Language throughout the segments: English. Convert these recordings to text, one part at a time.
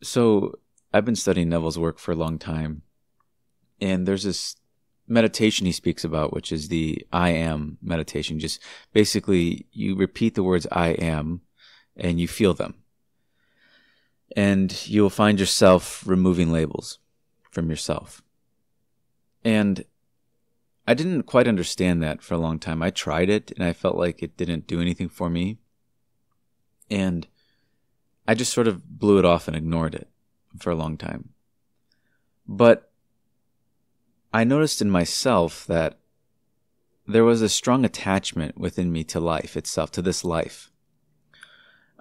So I've been studying Neville's work for a long time, and there's this meditation he speaks about, which is the I am meditation. Just basically, you repeat the words I am, and you feel them. And you'll find yourself removing labels from yourself. And I didn't quite understand that for a long time. I tried it, and I felt like it didn't do anything for me. And I just sort of blew it off and ignored it for a long time. But I noticed in myself that there was a strong attachment within me to life itself, to this life.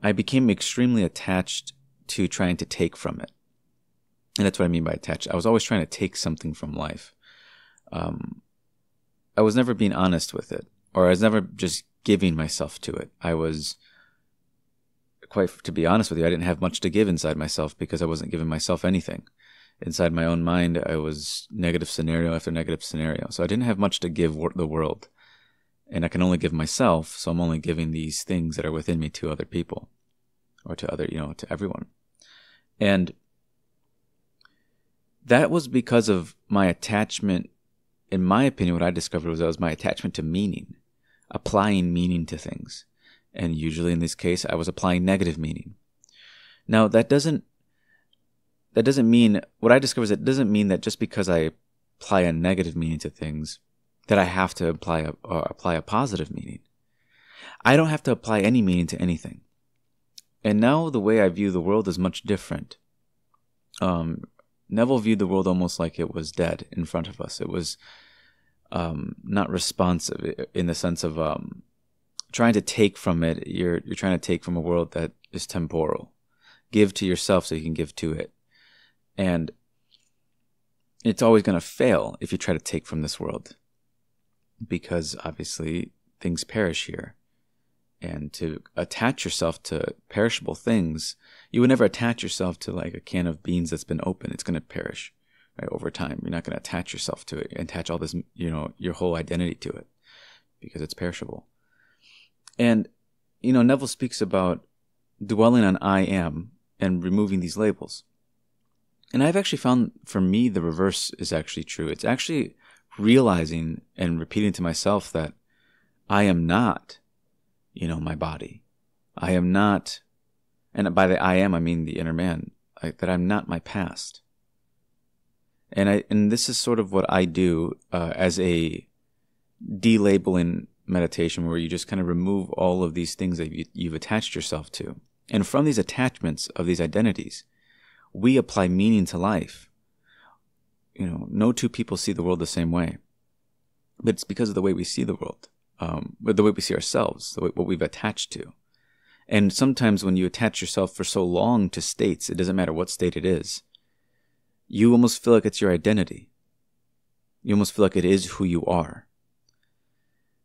I became extremely attached to trying to take from it. And that's what I mean by attached. I was always trying to take something from life. I was never being honest with it, or I was never just giving myself to it. I was, quite to be honest with you, I didn't have much to give inside myself because I wasn't giving myself anything. Inside my own mind, I was negative scenario after negative scenario. So I didn't have much to give the world. And I can only give myself, so I'm only giving these things that are within me to other people. Or to other, to everyone. And that was because of my attachment. In my opinion, what I discovered was that was my attachment to meaning. Applying meaning to things. And usually in this case, I was applying negative meaning. Now, that doesn't mean, what I discovered is it doesn't mean that just because I apply a negative meaning to things, that I have to apply a positive meaning. I don't have to apply any meaning to anything. And now the way I view the world is much different. Neville viewed the world almost like it was dead in front of us. It was not responsive in the sense of trying to take from it. You're trying to take from a world that is temporal. Give to yourself so you can give to it. And it's always going to fail if you try to take from this world. Because obviously things perish here. And to attach yourself to perishable things, you would never attach yourself to like a can of beans that's been open. It's going to perish, right, over time. You're not going to attach yourself to it and attach all this, your whole identity to it because it's perishable. And, Neville speaks about dwelling on I am and removing these labels. And I've actually found, for me, the reverse is actually true. It's actually realizing and repeating to myself that I am not, my body. I am not, and by the I am, I mean the inner man, that I'm not my past. And this is sort of what I do as a delabeling meditation, where you just kind of remove all of these things that you've attached yourself to. And from these attachments of these identities, we apply meaning to life. No two people see the world the same way. But it's because of the way we see the world. The way we see ourselves, what we've attached to. And sometimes when you attach yourself for so long to states, it doesn't matter what state it is, you almost feel like it's your identity. You almost feel like it is who you are.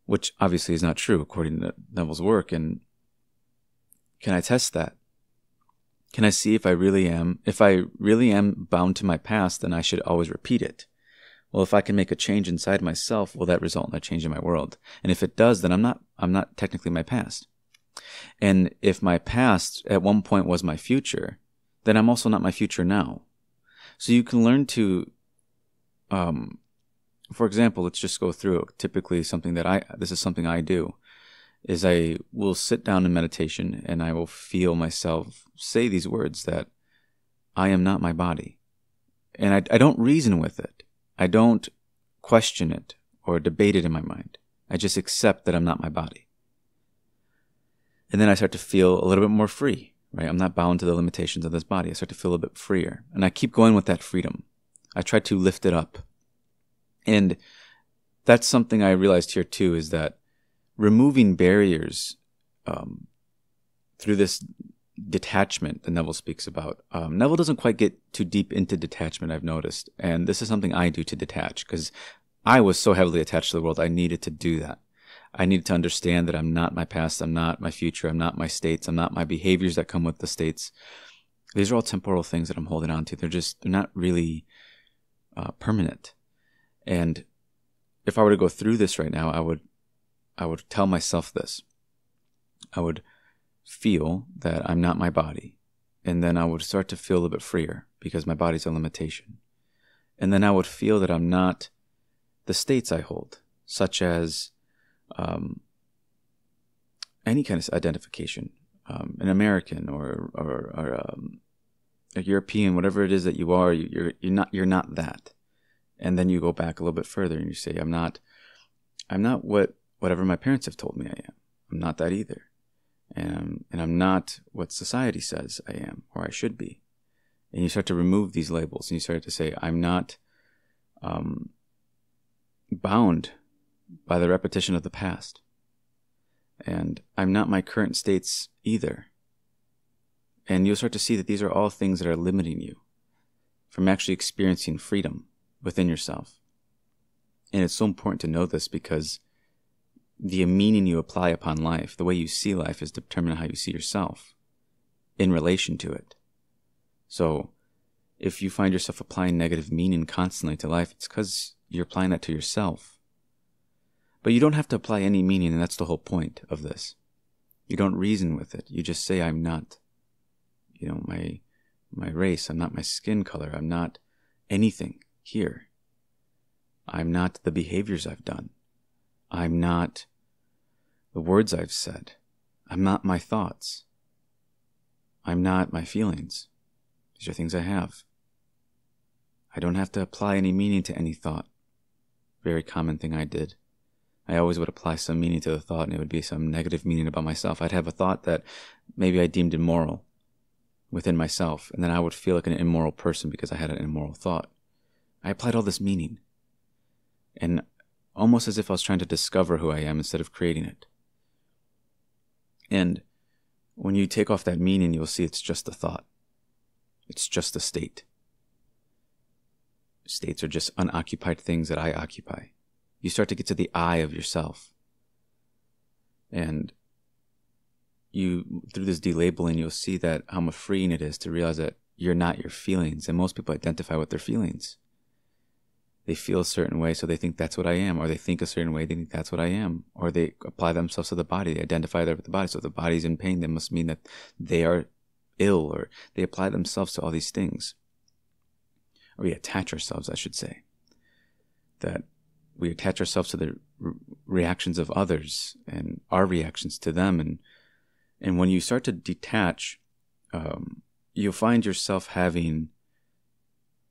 Which obviously is not true according to Neville's work. And can I test that? Can I see if I really am bound to my past, then I should always repeat it. Well, if I can make a change inside myself, will that result in a change in my world? And if it does, then I'm not technically my past. And if my past at one point was my future, then I'm also not my future now. So you can learn to, for example, let's just go through typically this is something I do, is I will sit down in meditation and I will feel myself say these words that I am not my body. And I don't reason with it. I don't question it or debate it in my mind. I just accept that I'm not my body. And then I start to feel a little bit more free, right? I'm not bound to the limitations of this body. I start to feel a bit freer. And I keep going with that freedom. I try to lift it up. And that's something I realized here too, is that removing barriers through this detachment that Neville speaks about. Neville doesn't quite get too deep into detachment, I've noticed. And this is something I do to detach, because I was so heavily attached to the world. I needed to do that. I needed to understand that I'm not my past. I'm not my future. I'm not my states. I'm not my behaviors that come with the states. These are all temporal things that I'm holding on to. They're not really permanent. And if I were to go through this right now, I would tell myself this. I would feel that I'm not my body, And then I would start to feel a little bit freer because my body's a limitation. And then I would feel that I'm not the states I hold, such as any kind of identification, an American or a European, whatever it is that you are, you're not that. And then you go back a little bit further and you say, I'm not whatever my parents have told me I am. I'm not that either. And I'm not what society says I am or I should be. And you start to remove these labels and you start to say, I'm not bound by the repetition of the past. And I'm not my current states either. And you'll start to see that these are all things that are limiting you from actually experiencing freedom within yourself. And it's so important to know this because the meaning you apply upon life, the way you see life, is determined how you see yourself in relation to it. So if you find yourself applying negative meaning constantly to life, it's because you're applying that to yourself. But you don't have to apply any meaning, and that's the whole point of this. You don't reason with it. You just say, I'm not, my race. I'm not my skin color. I'm not anything here. I'm not the behaviors I've done. I'm not the words I've said. I'm not my thoughts. I'm not my feelings. These are things I have. I don't have to apply any meaning to any thought. Very common thing I did. I always would apply some meaning to the thought, and it would be some negative meaning about myself. I'd have a thought that maybe I deemed immoral within myself, and then I would feel like an immoral person because I had an immoral thought. I applied all this meaning, and almost as if I was trying to discover who I am instead of creating it. And when you take off that meaning, you'll see it's just a thought. It's just a state. States are just unoccupied things that I occupy. You start to get to the I of yourself. And you, through this delabeling, you'll see that how much freeing it is to realize that you're not your feelings. And most people identify with their feelings. They feel a certain way, so they think that's what I am. Or they think a certain way, they think that's what I am. Or they apply themselves to the body. They identify with the body. So if the body's in pain, that must mean that they are ill. Or they apply themselves to all these things. Or we attach ourselves, I should say. That we attach ourselves to the reactions of others and our reactions to them. And when you start to detach, you'll find yourself having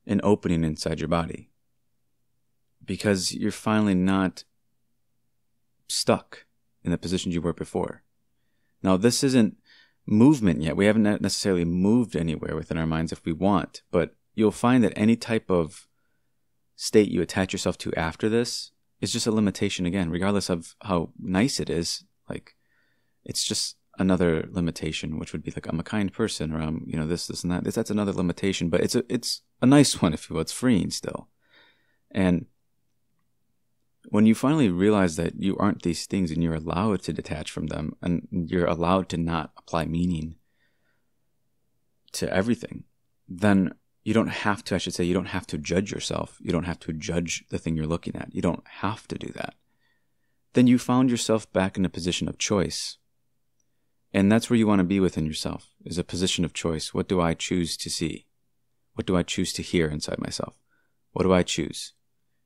an opening inside your body. Because you're finally not stuck in the positions you were before. Now, this isn't movement yet. We haven't necessarily moved anywhere within our minds if we want. But you'll find that any type of state you attach yourself to after this is just a limitation again, regardless of how nice it is. Like, it's just another limitation, which would be like, I'm a kind person, or I'm, this and that. That's another limitation, but it's a nice one, if you will. It's freeing still. And when you finally realize that you aren't these things and you're allowed to detach from them and you're allowed to not apply meaning to everything, then you don't have to, you don't have to judge yourself. You don't have to judge the thing you're looking at. You don't have to do that. Then you found yourself back in a position of choice. And that's where you want to be within yourself, is a position of choice. What do I choose to see? What do I choose to hear inside myself? What do I choose?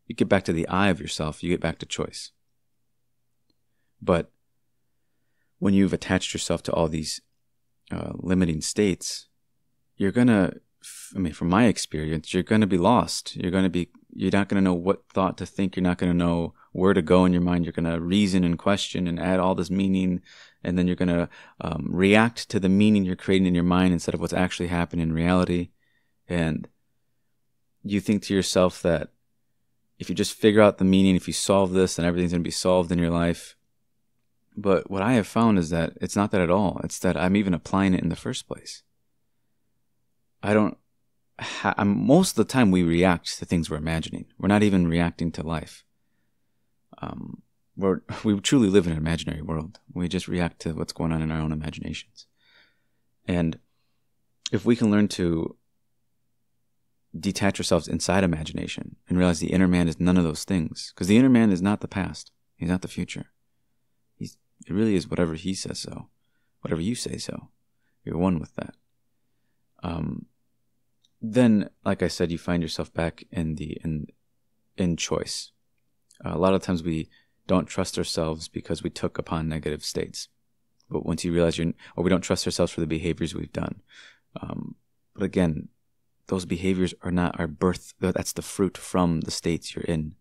You get back to the I of yourself, you get back to choice. But when you've attached yourself to all these limiting states, you're going to, from my experience, you're going to be lost. You're not going to know what thought to think. You're not going to know where to go in your mind. You're going to reason and question and add all this meaning. And then you're going to react to the meaning you're creating in your mind instead of what's actually happening in reality. And you think to yourself that if you just figure out the meaning, if you solve this, then everything's going to be solved in your life. But what I have found is that it's not that at all. It's that I'm even applying it in the first place. Most of the time we react to things we're imagining. We're not even reacting to life. We truly live in an imaginary world. We just react to what's going on in our own imaginations. And if we can learn to detach ourselves inside imagination and realize the inner man is none of those things, because the inner man is not the past. He's not the future. It really is whatever he says so, whatever you say so. You're one with that. then, like I said, you find yourself back in choice. A lot of times we don't trust ourselves because we took upon negative states. But once you realize or we don't trust ourselves for the behaviors we've done. But again, those behaviors are not our birth. That's the fruit from the states you're in.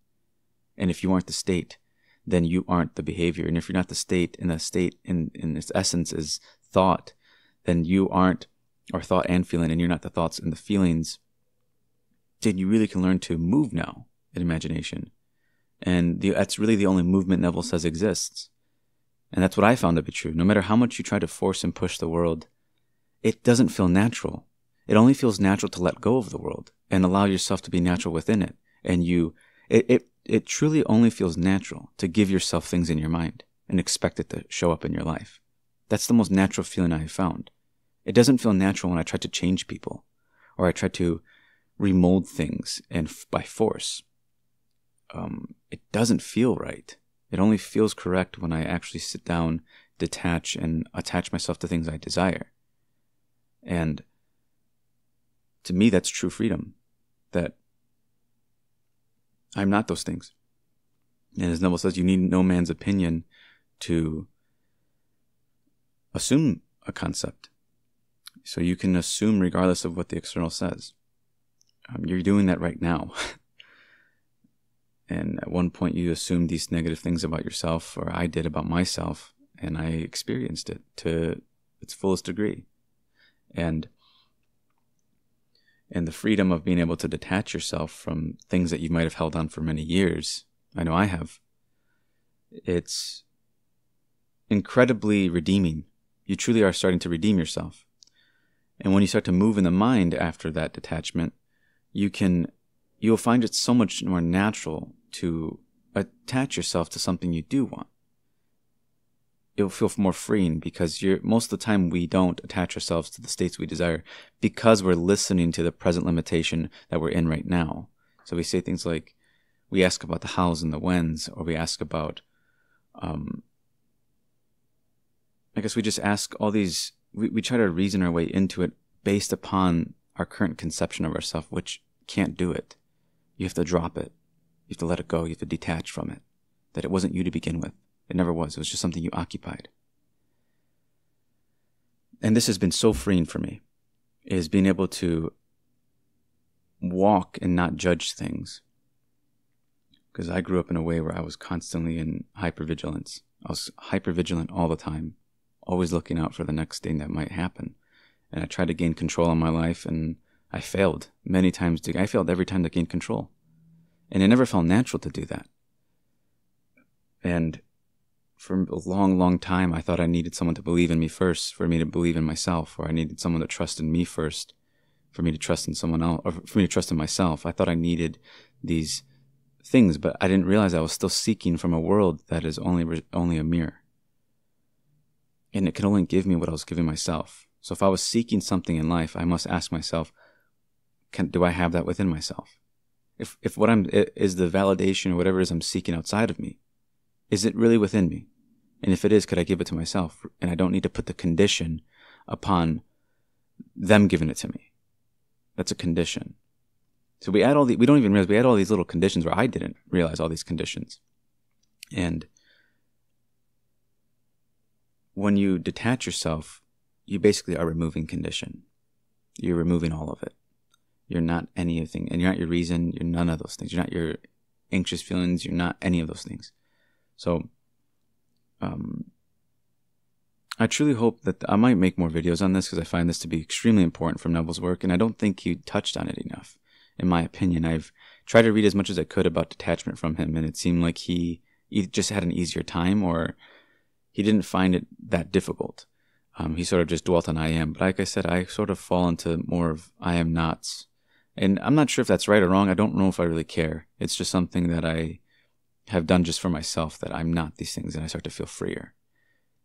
And if you aren't the state, then you aren't the behavior. And if you're not the state, and the state in its essence is thought, then you aren't, or thought and feeling, and you're not the thoughts and the feelings, then you really can learn to move now in imagination. And that's really the only movement Neville says exists. And that's what I found to be true. No matter how much you try to force and push the world, it doesn't feel natural. It only feels natural to let go of the world and allow yourself to be natural within it. And it truly only feels natural to give yourself things in your mind and expect it to show up in your life. That's the most natural feeling I have found. It doesn't feel natural when I try to change people or I try to remold things and by force. It doesn't feel right. It only feels correct when I actually sit down, detach, and attach myself to things I desire. And to me, that's true freedom. That I'm not those things. And as Neville says, you need no man's opinion to assume a concept. So you can assume regardless of what the external says. You're doing that right now. And at one point you assumed these negative things about yourself, or I did about myself, and I experienced it to its fullest degree. And the freedom of being able to detach yourself from things that you might have held on for many years, I know I have, it's incredibly redeeming. You truly are starting to redeem yourself. And when you start to move in the mind after that detachment, you'll find it so much more natural to attach yourself to something you do want. It'll feel more freeing because most of the time we don't attach ourselves to the states we desire because we're listening to the present limitation that we're in right now. So we say things like, we ask about the hows and the whens, or we ask about, I guess we just ask all these, we try to reason our way into it based upon our current conception of ourselves, which can't do it. You have to drop it. You have to let it go. You have to detach from it. That it wasn't you to begin with. It never was. It was just something you occupied. And this has been so freeing for me, is being able to walk and not judge things. Because I grew up in a way where I was constantly in hypervigilance. I was hypervigilant all the time, always looking out for the next thing that might happen. And I tried to gain control on my life, and I failed many times. I failed every time to gain control. And it never felt natural to do that. And for a long, long time, I thought I needed someone to believe in me first for me to believe in myself, or I needed someone to trust in me first for me to trust in someone else, or for me to trust in myself. I thought I needed these things, but I didn't realize I was still seeking from a world that is only a mirror. And it can only give me what I was giving myself. So if I was seeking something in life, I must ask myself, do I have that within myself? If what is the validation or whatever it is I'm seeking outside of me, is it really within me? And if it is, could I give it to myself? And I don't need to put the condition upon them giving it to me. That's a condition. So we don't even realize we add all these little conditions where I didn't realize all these conditions. And when you detach yourself, you basically are removing condition. You're removing all of it. You're not anything, and you're not your reason. You're none of those things. You're not your anxious feelings. You're not any of those things. So, I truly hope that I might make more videos on this because I find this to be extremely important from Neville's work, and I don't think he touched on it enough, in my opinion. I've tried to read as much as I could about detachment from him, and it seemed like he just had an easier time, or he didn't find it that difficult. He sort of just dwelt on I am. But like I said, I sort of fall into more of I am nots. And I'm not sure if that's right or wrong. I don't know if I really care. It's just something that I have done just for myself, that I'm not these things, and I start to feel freer.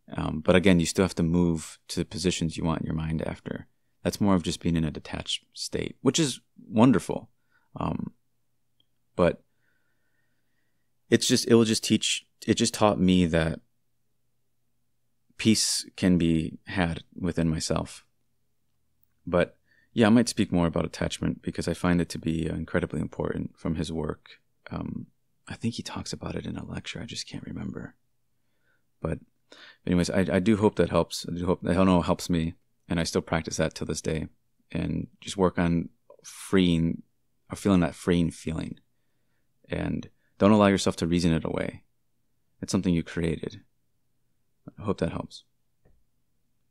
But again, you still have to move to the positions you want in your mind after. That's more of just being in a detached state, which is wonderful. But it just taught me that peace can be had within myself. But Yeah, I might speak more about attachment because I find it to be incredibly important from his work. I think he talks about it in a lecture. I just can't remember. But anyways, I do hope that helps. I do hope that helps me, and I still practice that till this day, and just work on freeing or feeling that freeing feeling, and don't allow yourself to reason it away. It's something you created. I hope that helps.